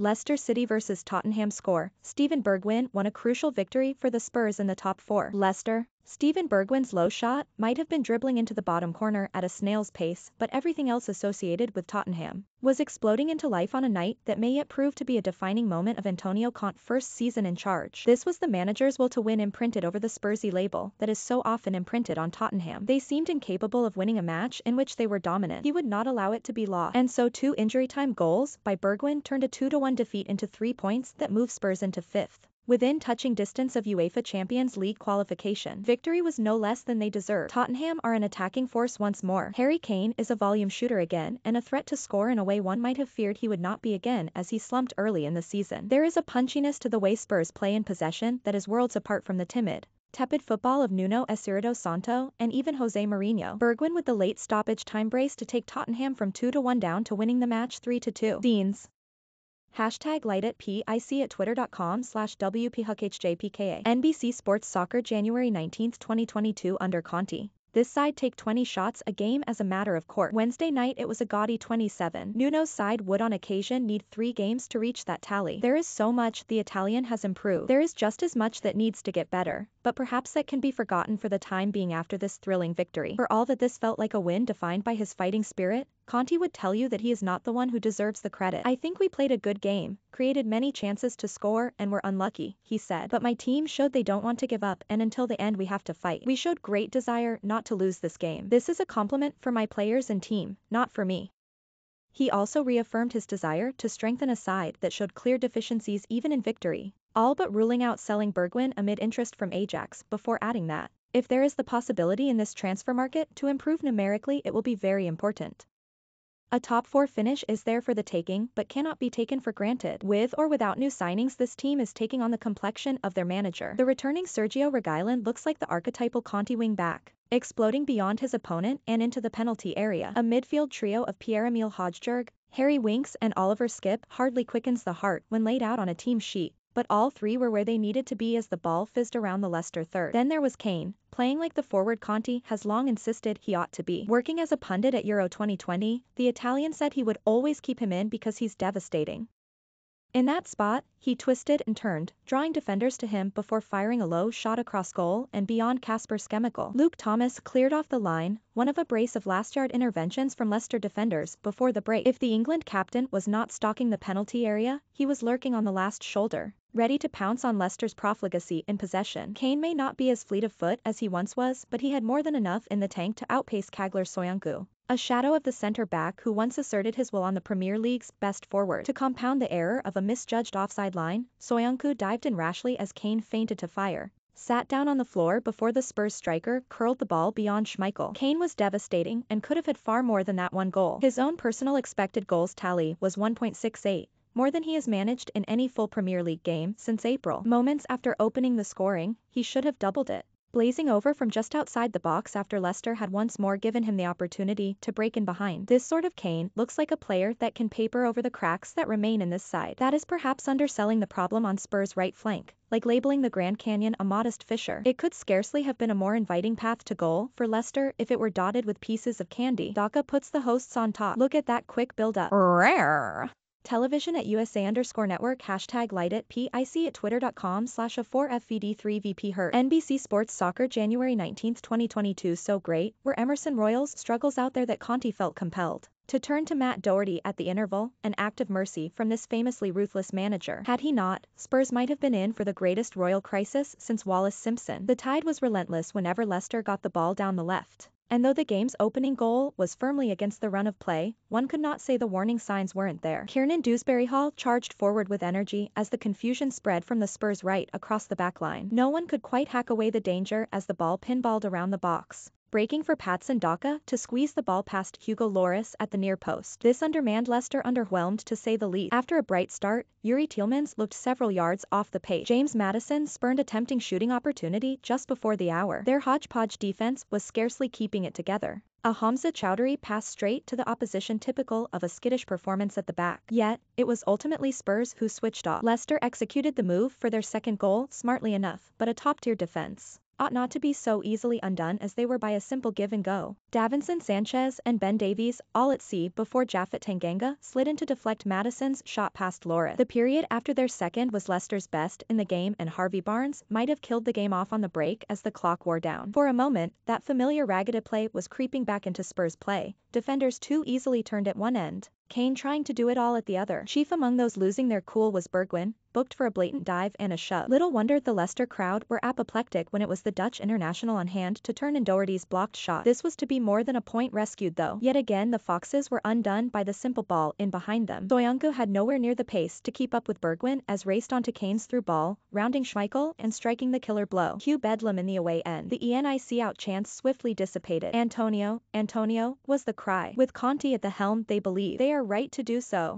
Leicester City vs Tottenham score. Steven Bergwynn won a crucial victory for the Spurs in the top four. Leicester. Steven Bergwynn's low shot might have been dribbling into the bottom corner at a snail's pace, but everything else associated with Tottenham was exploding into life on a night that may yet prove to be a defining moment of Antonio Conte's first season in charge. This was the manager's will to win imprinted over the Spursy label that is so often imprinted on Tottenham. They seemed incapable of winning a match in which they were dominant. He would not allow it to be lost. And so 2 injury time goals by Bergwyn turned a 2-1 defeat into 3 points that moved Spurs into 5th. Within touching distance of UEFA Champions League qualification. Victory was no less than they deserved. Tottenham are an attacking force once more. Harry Kane is a volume shooter again and a threat to score in a way one might have feared he would not be again as he slumped early in the season. There is a punchiness to the way Spurs play in possession that is worlds apart from the timid, tepid football of Nuno Espirito Santo and even Jose Mourinho. Bergwyn with the late stoppage time brace to take Tottenham from 2-1 down to winning the match 3-2. Scenes. #LightItPIC at twitter.com/WPHuckHJPKA. NBC Sports Soccer January 19, 2022 under Conte. This side take 20 shots a game as a matter of course. Wednesday night it was a gaudy 27. Nuno's side would on occasion need 3 games to reach that tally. There is so much the Italian has improved. There is just as much that needs to get better, but perhaps that can be forgotten for the time being after this thrilling victory. For all that this felt like a win defined by his fighting spirit, Conte would tell you that he is not the one who deserves the credit. I think we played a good game, created many chances to score and were unlucky, he said. But my team showed they don't want to give up and until the end we have to fight. We showed great desire not to lose this game. This is a compliment for my players and team, not for me. He also reaffirmed his desire to strengthen a side that showed clear deficiencies even in victory, all but ruling out selling Bergwyn amid interest from Ajax before adding that, if there is the possibility in this transfer market to improve numerically it will be very important. A top 4 finish is there for the taking but cannot be taken for granted. With or without new signings this team is taking on the complexion of their manager. The returning Sergio Reguilón looks like the archetypal Conte wing-back, exploding beyond his opponent and into the penalty area. A midfield trio of Pierre-Emile Højbjerg, Harry Winks and Oliver Skipp hardly quickens the heart when laid out on a team sheet. But all 3 were where they needed to be as the ball fizzed around the Leicester third. Then there was Kane, playing like the forward Conte has long insisted he ought to be. Working as a pundit at Euro 2020, the Italian said he would always keep him in because he's devastating. In that spot, he twisted and turned, drawing defenders to him before firing a low shot across goal and beyond Kasper Schmeichel. Luke Thomas cleared off the line, one of a brace of last-yard interventions from Leicester defenders before the break. If the England captain was not stalking the penalty area, he was lurking on the last shoulder, ready to pounce on Leicester's profligacy in possession. Kane may not be as fleet of foot as he once was, but he had more than enough in the tank to outpace Caglar Soyuncu, a shadow of the centre-back who once asserted his will on the Premier League's best forward. To compound the error of a misjudged offside line, Soyuncu dived in rashly as Kane feinted to fire, sat down on the floor before the Spurs striker curled the ball beyond Schmeichel. Kane was devastating and could have had far more than that one goal. His own personal expected goals tally was 1.68. More than he has managed in any full Premier League game since April. Moments after opening the scoring, he should have doubled it, blazing over from just outside the box after Leicester had once more given him the opportunity to break in behind. This sort of Kane looks like a player that can paper over the cracks that remain in this side. That is perhaps underselling the problem on Spurs' right flank, like labeling the Grand Canyon a modest fissure. It could scarcely have been a more inviting path to goal for Leicester if it were dotted with pieces of candy. Daka puts the hosts on top. Look at that quick build-up. Rare. Television at USA_network #LightItPIC at twitter.com/A4FVD3VP NBC Sports Soccer January 19, 2022 So great were Emerson Royal's struggles out there that Conte felt compelled to turn to Matt Doherty at the interval, an act of mercy from this famously ruthless manager. Had he not, Spurs might have been in for the greatest Royal crisis since Wallace Simpson. The tide was relentless whenever Leicester got the ball down the left. And though the game's opening goal was firmly against the run of play, one could not say the warning signs weren't there. Kiernan Dewsbury-Hall charged forward with energy as the confusion spread from the Spurs' right across the backline. No one could quite hack away the danger as the ball pinballed around the box, breaking for Patson Daka to squeeze the ball past Hugo Lloris at the near post. This undermanned Leicester underwhelmed to say the least. After a bright start, Yuri Tielemans looked several yards off the pace. James Maddison spurned a tempting shooting opportunity just before the hour. Their hodgepodge defense was scarcely keeping it together. A Hamza Chowdhury pass straight to the opposition, typical of a skittish performance at the back. Yet, it was ultimately Spurs who switched off. Leicester executed the move for their second goal smartly enough, but a top-tier defense ought not to be so easily undone as they were by a simple give and go. Davinson Sanchez and Ben Davies all at sea before Japhet Tanganga slid in to deflect Maddison's shot past Loris. The period after their second was Leicester's best in the game, and Harvey Barnes might have killed the game off on the break as the clock wore down. For a moment, that familiar ragged play was creeping back into Spurs play. Defenders too easily turned at one end, Kane trying to do it all at the other. Chief among those losing their cool was Bergwyn, booked for a blatant dive and a shove. Little wonder the Leicester crowd were apoplectic when it was the Dutch international on hand to turn in Doherty's blocked shot. This was to be more than a point rescued though. Yet again the Foxes were undone by the simple ball in behind them. Soyuncu had nowhere near the pace to keep up with Bergwyn as raced onto Kane's through ball, rounding Schmeichel and striking the killer blow. Cue Bedlam in the away end. The ENIC out chance swiftly dissipated. Antonio, Antonio, was the cry. With Conte at the helm they believe they are right to do so.